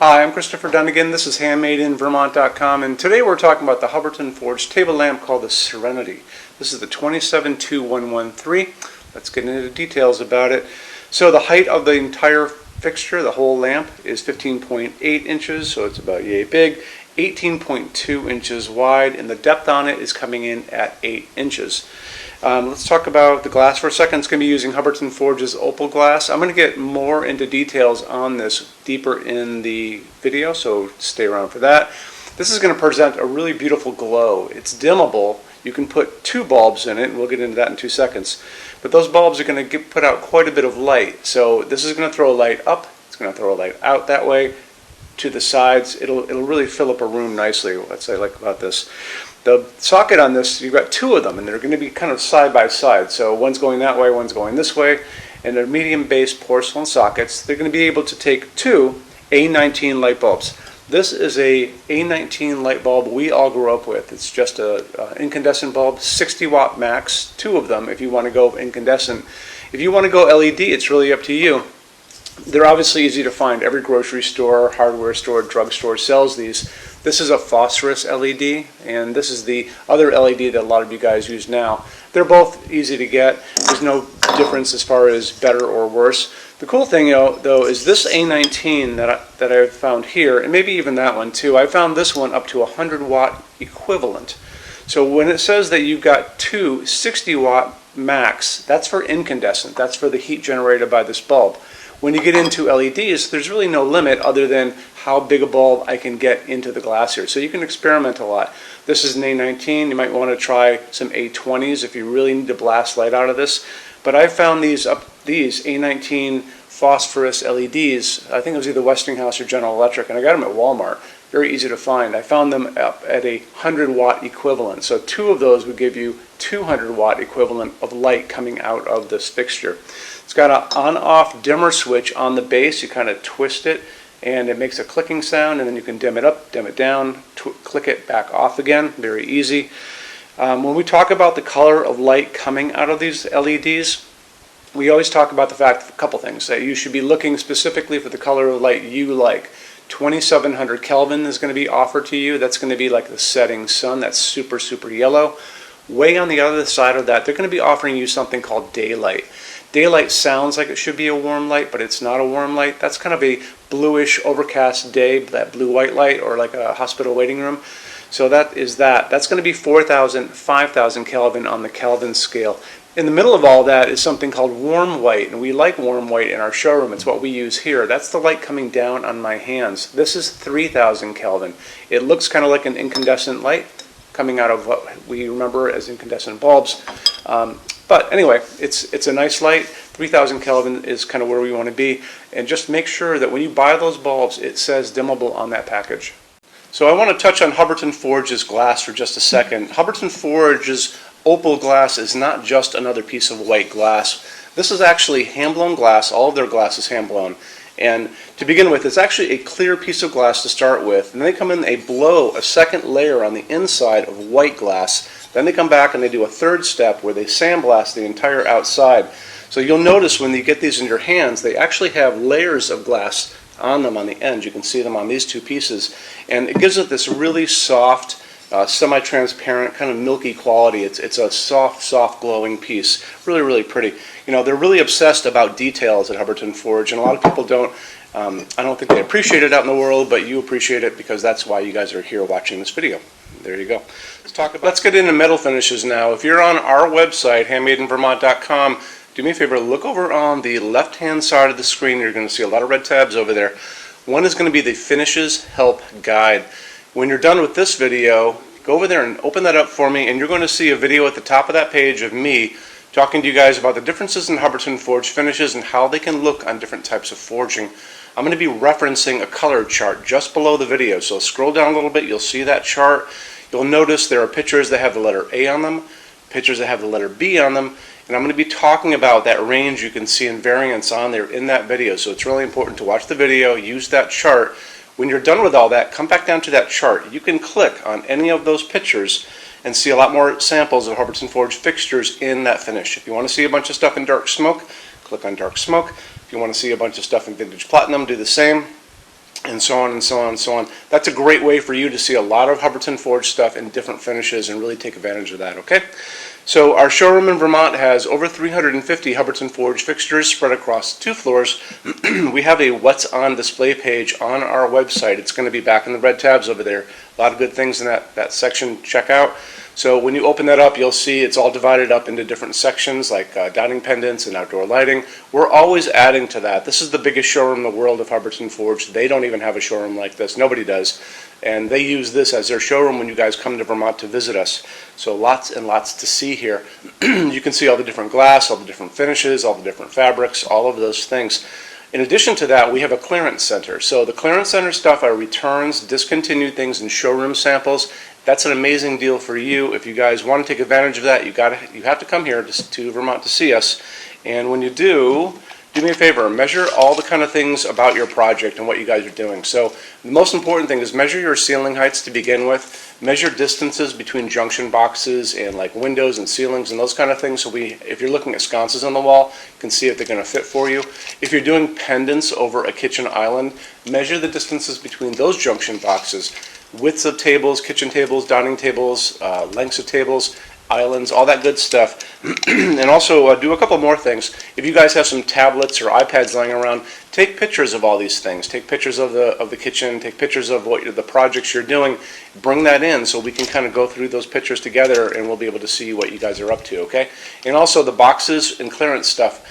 Hi, I'm Christopher Dunnigan. This is HandmadeInVermont.com, and today we're talking about the Hubbardton forged table lamp called the Serenity. This is the 272113. Let's get into the details about it. So the height of the entire fixture, the whole lamp, is 15.8 inches, so it's about yay big, 18.2 inches wide, and the depth on it is coming in at 8 inches. Let's talk about the glass for a second. It's going to be using Hubbardton Forge's opal glass. I'm going to get more into details on this deeper in the video, so stay around for that. This is going to present a really beautiful glow. It's dimmable. You can put 2 bulbs in it, and we'll get into that in 2 seconds. But those bulbs are going to put out quite a bit of light. So this is going to throw a light up. It's going to throw a light out that way to the sides. It'll really fill up a room nicely. That's what I like about this. The socket on this, you've got 2 of them, and they're going to be kind of side by side. So one's going that way, one's going this way, and they're medium base porcelain sockets. They're going to be able to take 2 A19 light bulbs. This is a A19 light bulb we all grew up with. It's just a incandescent bulb, 60 watt max, 2 of them if you want to go incandescent. If you want to go LED, it's really up to you. They're obviously easy to find. Every grocery store, hardware store, drugstore sells these. This is a phosphorus LED, and this is the other LED that a lot of you guys use now. They're both easy to get. There's no difference as far as better or worse. The cool thing, though, is this A19 that I've found here, and maybe even that one too. I found this one up to 100 watt equivalent. So when it says that you've got 2 60 watt max, that's for incandescent. That's for the heat generated by this bulb. When you get into LEDs, there's really no limit other than how big a bulb I can get into the glass here. So you can experiment a lot. This is an A19. You might want to try some A20s if you really need to blast light out of this. But I found these A19 phosphorus LEDs. I think it was either Westinghouse or General Electric, and I got them at Walmart. Very easy to find. I found them up at a 100 watt equivalent. So 2 of those would give you 200 watt equivalent of light coming out of this fixture. It's got an on-off dimmer switch on the base. You kind of twist it and it makes a clicking sound, and then you can dim it up, dim it down, click it back off again. Very easy. When we talk about the color of light coming out of these LEDs, we always talk about the fact, a couple things, that you should be looking specifically for the color of light you like. 2700 Kelvin is going to be offered to you. That's going to be like the setting sun. That's super, super yellow. Way on the other side of that, they're going to be offering you something called daylight. Daylight sounds like it should be a warm light, but it's not a warm light. That's kind of a bluish, overcast day, that blue-white light, or like a hospital waiting room. So that is that. That's going to be 4,000, 5,000 Kelvin on the Kelvin scale. In the middle of all that is something called warm white, and we like warm white in our showroom. It's what we use here. That's the light coming down on my hands. This is 3,000 Kelvin. It looks kind of like an incandescent light coming out of what we remember as incandescent bulbs. But anyway, it's a nice light. 3,000 Kelvin is kind of where we want to be. And just make sure that when you buy those bulbs, it says dimmable on that package. So I want to touch on Hubbardton Forge's glass for just a second. Hubbardton Forge's opal glass is not just another piece of white glass. This is actually hand-blown glass. All of their glass is hand-blown. And to begin with, it's actually a clear piece of glass to start with. And then they come in, they blow a second layer on the inside of white glass. Then they come back and they do a third step where they sandblast the entire outside. So you'll notice when you get these in your hands, they actually have layers of glass on them on the end. You can see them on these 2 pieces. And it gives it this really soft, semi-transparent, kind of milky quality. It's a soft glowing piece. Really, really pretty. You know, they're really obsessed about details at Hubbardton Forge, and a lot of people don't. I don't think they appreciate it out in the world, but you appreciate it because that's why you guys are here watching this video. There you go. Let's get into metal finishes now. If you're on our website, HandmadeInVermont.com, do me a favor, look over on the left-hand side of the screen. You're going to see a lot of red tabs over there. One is going to be the Finishes Help Guide. When you're done with this video, go over there and open that up for me, and you're going to see a video at the top of that page of me talking to you guys about the differences in Hubbardton Forge finishes and how they can look on different types of forging. I'm going to be referencing a color chart just below the video, so scroll down a little bit, you'll see that chart. You'll notice there are pictures that have the letter A on them, pictures that have the letter B on them, and I'm going to be talking about that range you can see in variance on there in that video. So it's really important to watch the video, use that chart. When you're done with all that, come back down to that chart. You can click on any of those pictures and see a lot more samples of Hubbardton Forge fixtures in that finish. If you want to see a bunch of stuff in dark smoke, click on dark smoke. If you want to see a bunch of stuff in vintage platinum, do the same. and so on and so on and so on. That's a great way for you to see a lot of Hubbardton Forge stuff in different finishes and really take advantage of that, okay? So our showroom in Vermont has over 350 Hubbardton Forge fixtures spread across 2 floors. We have a What's On display page on our website. It's going to be back in the red tabs over there. A lot of good things in that section. Check out. So when you open that up, you'll see it's all divided up into different sections like dining pendants and outdoor lighting. We're always adding to that. This is the biggest showroom in the world of Hubbardton Forge. They don't even have a showroom like this. Nobody does. And they use this as their showroom when you guys come to Vermont to visit us. So lots and lots to see here. You can see all the different glass, all the different finishes, all the different fabrics, all of those things. In addition to that, we have a clearance center. So the clearance center stuff are returns, discontinued things, and showroom samples. That's an amazing deal for you. If you guys want to take advantage of that, you have to come here to Vermont to see us. And when you do me a favor, measure all the kind of things about your project and what you guys are doing. So the most important thing is measure your ceiling heights to begin with. Measure distances between junction boxes and like windows and ceilings and those kind of things. So if you're looking at sconces on the wall, you can see if they're going to fit for you. If you're doing pendants over a kitchen island, measure the distances between those junction boxes. Widths of tables, kitchen tables, dining tables, lengths of tables, islands, all that good stuff. And also do a couple more things. If you guys have some tablets or iPads lying around, take pictures of all these things. Take pictures of the kitchen, take pictures of the projects you're doing. Bring that in so we can kind of go through those pictures together and we'll be able to see what you guys are up to, okay? And also the boxes and clearance stuff,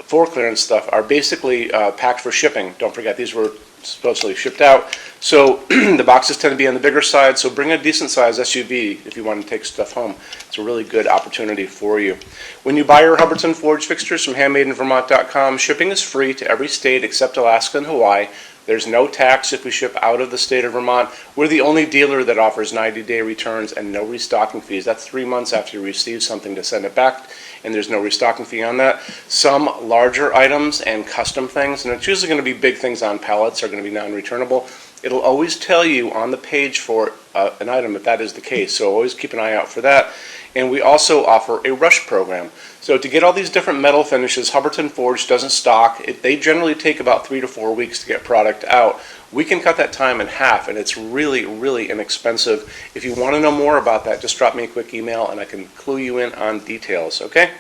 for clearance stuff, are basically packed for shipping. Don't forget, these were supposedly shipped out. So the boxes tend to be on the bigger side, so bring a decent size SUV if you want to take stuff home. It's a really good opportunity for you. When you buy your Hubbardton Forge fixtures from HandmadeInVermont.com, shipping is free to every state except Alaska and Hawaii. There's no tax if we ship out of the state of Vermont. We're the only dealer that offers 90-day returns and no restocking fees. That's 3 months after you receive something to send it back, and there's no restocking fee on that. Some larger items and custom things, and it's usually going to be big things on pallets, are going to be non-returnable. It'll always tell you on the page for an item if that is the case, so always keep an eye out for that. And we also offer a rush program. So to get all these different metal finishes, Hubbardton Forge doesn't stock. They generally take about 3 to 4 weeks to get product out. We can cut that time in half, and it's really, really inexpensive. If you want to know more about that, just drop me a quick email and I can clue you in on details, okay?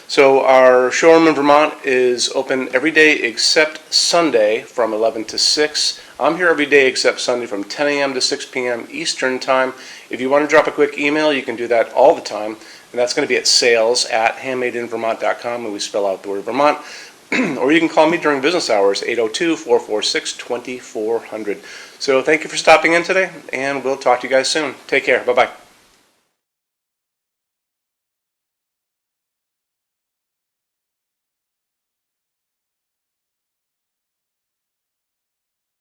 So our showroom in Vermont is open every day except Sunday from 11 to 6. I'm here every day except Sunday from 10 a.m. to 6 p.m. Eastern Time. If you want to drop a quick email, you can do that all the time. And that's going to be at sales@HandmadeInVermont.com, and we spell out the word Vermont. Or you can call me during business hours, 802-446-2400. So thank you for stopping in today, and we'll talk to you guys soon. Take care. Bye-bye.